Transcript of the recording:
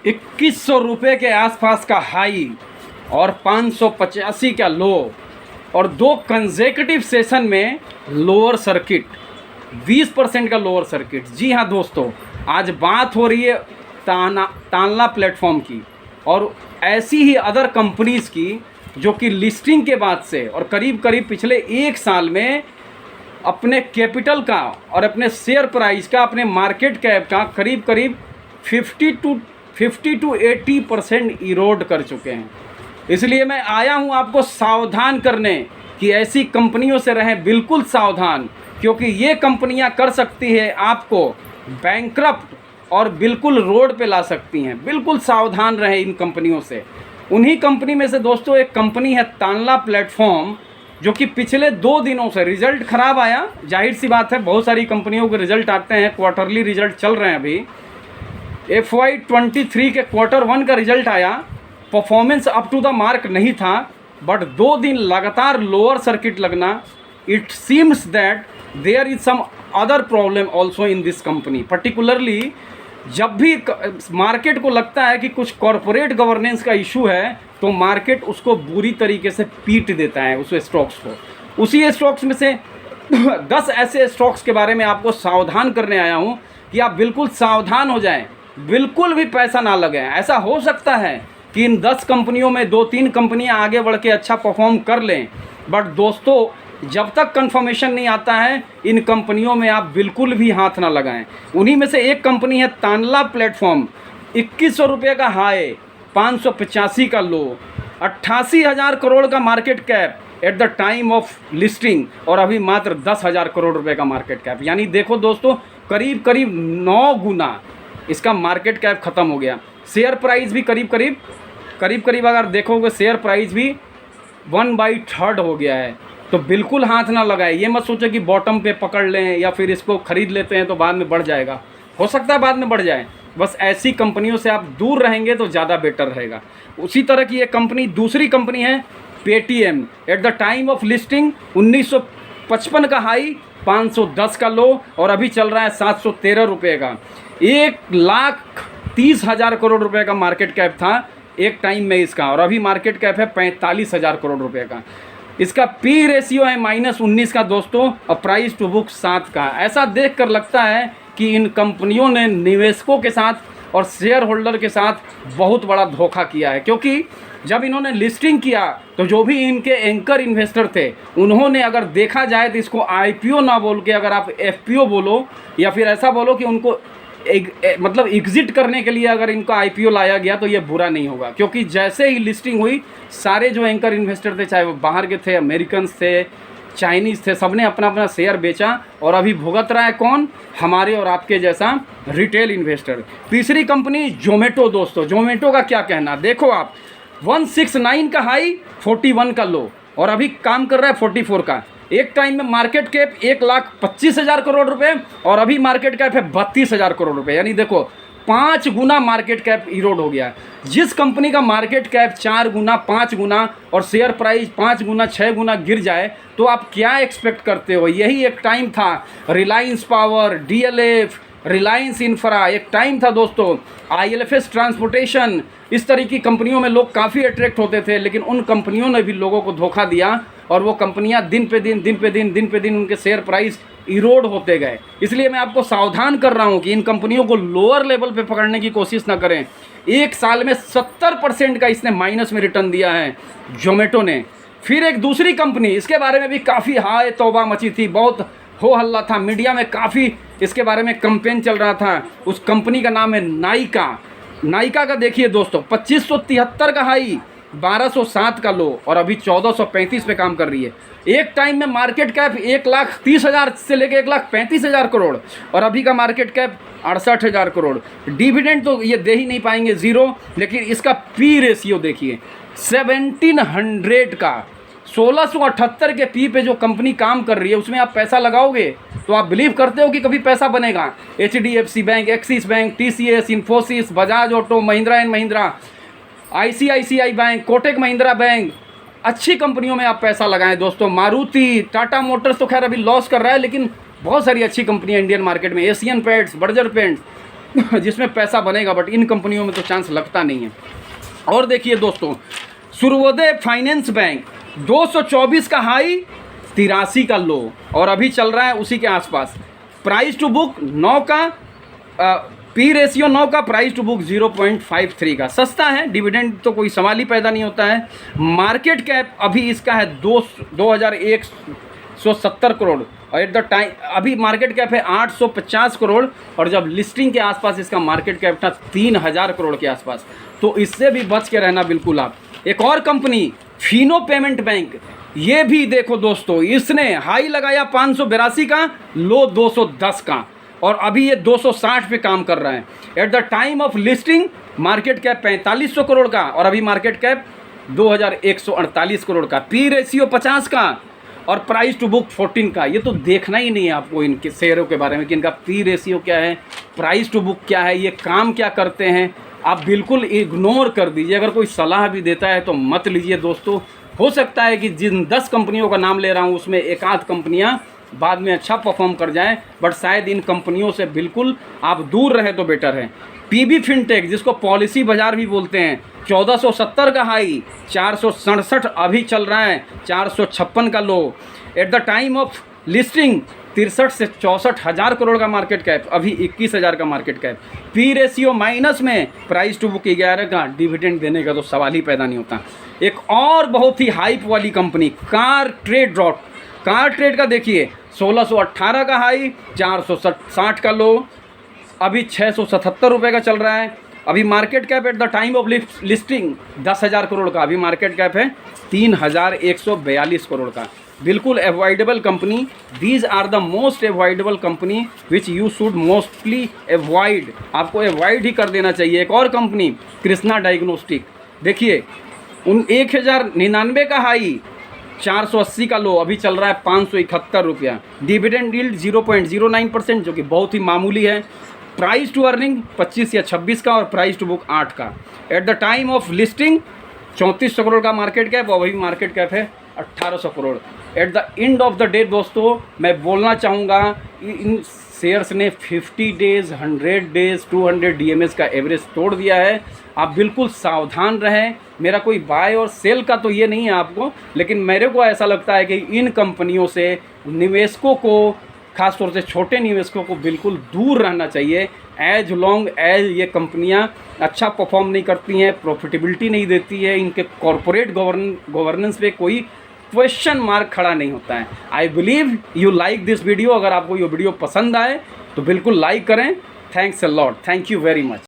2100 रुपये के आसपास का हाई और 585 का लो, और 2 कंसेक्यूटिव सेशन में लोअर सर्किट, 20% का लोअर सर्किट। जी हाँ दोस्तों, आज बात हो रही है तानला प्लेटफॉर्म की और ऐसी ही अदर कंपनीज़ की जो कि लिस्टिंग के बाद से और करीब करीब पिछले 1 साल में अपने कैपिटल का और अपने शेयर प्राइस का, अपने मार्केट कैप का करीब करीब 50 to 80% इरोड कर चुके हैं। इसलिए मैं आया हूं आपको सावधान करने कि ऐसी कंपनियों से रहें बिल्कुल सावधान, क्योंकि ये कंपनियां कर सकती है आपको बैंकरप्ट और बिल्कुल रोड पे ला सकती हैं। बिल्कुल सावधान रहें इन कंपनियों से। उन्हीं कंपनी में से दोस्तों एक कंपनी है तानला प्लेटफॉर्म, जो कि पिछले 2 दिनों से रिज़ल्ट ख़राब आया। जाहिर सी बात है, बहुत सारी कंपनियों के रिज़ल्ट आते हैं, क्वार्टरली रिज़ल्ट चल रहे हैं अभी। FY23 के Q1 का रिज़ल्ट आया, performance up to the mark नहीं था, बट 2 दिन लगातार लोअर सर्किट लगना, it seems that there is some other problem also in this company. Particularly जब भी मार्केट को लगता है कि कुछ कॉरपोरेट गवर्नेंस का इशू है, तो मार्केट उसको बुरी तरीके से पीट देता है उस स्टॉक्स को। उसी स्टॉक्स में से 10 ऐसे स्टॉक्स के बारे में आपको सावधान करने आया हूँ कि आप बिल्कुल सावधान हो जाएं, बिल्कुल भी पैसा ना लगे। ऐसा हो सकता है कि इन 10 कंपनियों में 2-3 कंपनियां आगे बढ़ के अच्छा परफॉर्म कर लें, बट दोस्तों जब तक कंफर्मेशन नहीं आता है इन कंपनियों में आप बिल्कुल भी हाथ ना लगाएं। उन्हीं में से एक कंपनी है तानला प्लेटफॉर्म। 2100 रुपये का हाई, 585 का लो, 88,000 करोड़ का market cap at the time of listing, और अभी मात्र 10,000 करोड़ रुपए का मार्केट कैप। यानी देखो दोस्तों, करीब करीब 9 गुना इसका मार्केट कैप ख़त्म हो गया। शेयर प्राइस भी करीब करीब अगर देखोगे शेयर प्राइस भी 1/3 हो गया है। तो बिल्कुल हाथ ना लगाए। ये मत सोचो कि बॉटम पे पकड़ लें या फिर इसको ख़रीद लेते हैं तो बाद में बढ़ जाएगा। हो सकता है बाद में बढ़ जाए, बस ऐसी कंपनियों से आप दूर रहेंगे तो ज़्यादा बेटर रहेगा। उसी तरह की एक कंपनी, दूसरी कंपनी है Paytm. Eight the time of listing 1955 का हाई, 510 का लो, और अभी चल रहा है 713 रुपये का। 1,30,000 करोड़ रुपए का मार्केट कैप था एक टाइम में इसका, और अभी मार्केट कैप है 45,000 करोड़ रुपए का। इसका पी रेशियो है -19 का दोस्तों, और प्राइस टू बुक 7 का। ऐसा देखकर लगता है कि इन कंपनियों ने निवेशकों के साथ और शेयर होल्डर के साथ बहुत बड़ा धोखा किया है, क्योंकि जब इन्होंने लिस्टिंग किया तो जो भी इनके एंकर इन्वेस्टर थे, उन्होंने अगर देखा जाए तो इसको IPO ना बोल के अगर आप FPO बोलो, या फिर ऐसा बोलो कि उनको मतलब एग्ज़िट करने के लिए अगर इनका IPO लाया गया तो ये बुरा नहीं होगा। क्योंकि जैसे ही लिस्टिंग हुई, सारे जो एंकर इन्वेस्टर थे, चाहे वो बाहर के थे, अमेरिकन्स थे, चाइनीज़ थे, सबने अपना अपना शेयर बेचा, और अभी भुगत रहा है कौन? हमारे और आपके जैसा रिटेल इन्वेस्टर। तीसरी कंपनी जोमेटो। दोस्तों जोमेटो का क्या कहना, देखो आप, 169 का हाई, 41 का लो, और अभी काम कर रहा है 44 का। एक टाइम में मार्केट कैप 1,25,000 करोड़ रुपए, और अभी मार्केट कैप है 32,000 करोड़ रुपए। यानी देखो 5 गुना मार्केट कैप इरोड हो गया। जिस कंपनी का मार्केट कैप 4 गुना, 5 गुना और शेयर प्राइस 5 गुना, 6 गुना गिर जाए, तो आप क्या एक्सपेक्ट करते हो? यही एक टाइम था। Reliance power, DLF, Reliance infra, एक टाइम था दोस्तों। ILFS ट्रांसपोर्टेशन, इस तरह की कंपनियों में लोग काफ़ी अट्रैक्ट होते थे, लेकिन उन कंपनियों ने भी लोगों को धोखा दिया, और वो कंपनियां दिन पे दिन उनके शेयर प्राइस इरोड होते गए। इसलिए मैं आपको सावधान कर रहा हूं कि इन कंपनियों को लोअर लेवल पे पकड़ने की कोशिश ना करें। 1 साल में 70% का इसने माइनस में रिटर्न दिया है जोमेटो ने। फिर एक दूसरी कंपनी, इसके बारे में भी काफ़ी हाय तौबा मची थी, बहुत हो हल्ला था, मीडिया में काफ़ी इसके बारे में कैंपेन चल रहा था। उस कंपनी का नाम है नायका। नायका का देखिए दोस्तों, 2573 का हाई, 1207 का लो, और अभी 1435 पे काम कर रही है। एक टाइम में मार्केट कैप 1,30,000 से लेकर 1,35,000 करोड़, और अभी का मार्केट कैप 68,000 करोड़। डिविडेंड तो ये दे ही नहीं पाएंगे, 0, लेकिन इसका पी रेशियो देखिए 1700 का। 1678 के पी पे जो कंपनी काम कर रही है, उसमें आप पैसा लगाओगे तो आप बिलीव करते हो कि कभी पैसा बनेगा? HDFC bank, axis bank, TCS, Infosys, Bajaj auto, Mahindra and Mahindra, ICICI bank, Kotak Mahindra bank, अच्छी कंपनियों में आप पैसा लगाएं दोस्तों। मारुति, टाटा मोटर्स तो खैर अभी लॉस कर रहा है, लेकिन बहुत सारी अच्छी कंपनियां इंडियन मार्केट में, एशियन पेंट्स, बर्जर पेंट्स, जिसमें पैसा बनेगा, बट इन कंपनियों में तो चांस लगता नहीं है। और देखिए दोस्तों, सूर्योदय फाइनेंस बैंक 224 का हाई, 83 का लो, और अभी चल रहा है उसी के आसपास। प्राइस टू बुक 9 का, पी रेशियो 9 का, प्राइस टू बुक 0.53 का। सस्ता है, डिविडेंड तो कोई सवाल ही पैदा नहीं होता है। मार्केट कैप अभी इसका है 2170 करोड़, और एट द टाइम अभी मार्केट कैप है 850 करोड़, और जब लिस्टिंग के आसपास इसका मार्केट कैप था 3000 करोड़ के आसपास। तो इससे भी बच के रहना बिल्कुल आप। एक और कंपनी फिनो पेमेंट बैंक, ये भी देखो दोस्तों, इसने हाई लगाया 582 का, लो 210 का, और अभी ये 260 पे काम कर रहा है। Eight the time of listing market cap 4500 crore का, और अभी मार्केट कैप 2148 करोड़ का। पी रेशियो 50 का, और प्राइस टू बुक 14 का। ये तो देखना ही नहीं है आपको इनके शेयरों के बारे में कि इनका पी रेशियो क्या है, प्राइस टू बुक क्या है, ये काम क्या करते हैं। आप बिल्कुल इग्नोर कर दीजिए। अगर कोई सलाह भी देता है तो मत लीजिए दोस्तों। हो सकता है कि जिन 10 कंपनियों का नाम ले रहा हूँ उसमें एक आध कंपनियाँ बाद में अच्छा परफॉर्म कर जाएं, बट शायद इन कंपनियों से बिल्कुल आप दूर रहें तो बेटर है। पीबी फिनटेक, जिसको पॉलिसी बाजार भी बोलते हैं, 1470 का हाई, 467 अभी चल रहा है, 456 का लो। At the time of listing 63 से 64 हज़ार करोड़ का मार्केट कैप, अभी 21,000 का market cap. P ratio minus में, प्राइस टू बुक 11 का, डिविडेंड देने का तो सवाल ही पैदा नहीं होता। एक और बहुत ही हाइप वाली company car trade dot, car trade का देखिए 1618 का हाई, 460 का लो, अभी 677 रुपये का चल रहा है। अभी market cap at the time of listing 10,000 crore का, अभी मार्केट कैप है 3142 करोड़ का। बिल्कुल avoidable company. These are the most avoidable company which you should mostly avoid, आपको एवॉइड ही कर देना चाहिए। एक और कंपनी कृष्णा डायग्नोस्टिक, देखिए 1099 का हाई, 480 का लो, अभी चल रहा है 571 रुपया। डिविडेंड यील्ड 0.09%, जो कि बहुत ही मामूली है। प्राइस टू अर्निंग 25 या 26 का, और प्राइस टू बुक 8 का। Eight the time of listing 3400 crore का मार्केट कैप, और वही मार्केट कैप है 1800 crore. At the end of the day दोस्तों, मैं बोलना चाहूँगा इन शेयर्स ने 50 डेज़, 100 डेज़, 200 DMS का एवरेज तोड़ दिया है। आप बिल्कुल सावधान रहें। मेरा कोई बाय और सेल का तो ये नहीं है आपको, लेकिन मेरे को ऐसा लगता है कि इन कंपनियों से निवेशकों को, खासतौर से छोटे निवेशकों को बिल्कुल दूर रहना चाहिए। एज लॉन्ग एज ये कंपनियां अच्छा परफॉर्म नहीं करती हैं, प्रॉफिटेबिलिटी नहीं देती है, इनके कॉरपोरेट गवर्नेंस पे कोई क्वेश्चन मार्क खड़ा नहीं होता है। I believe you like this video. अगर आपको ये वीडियो पसंद आए तो बिल्कुल लाइक करें। Thanks a lot, thank you very much.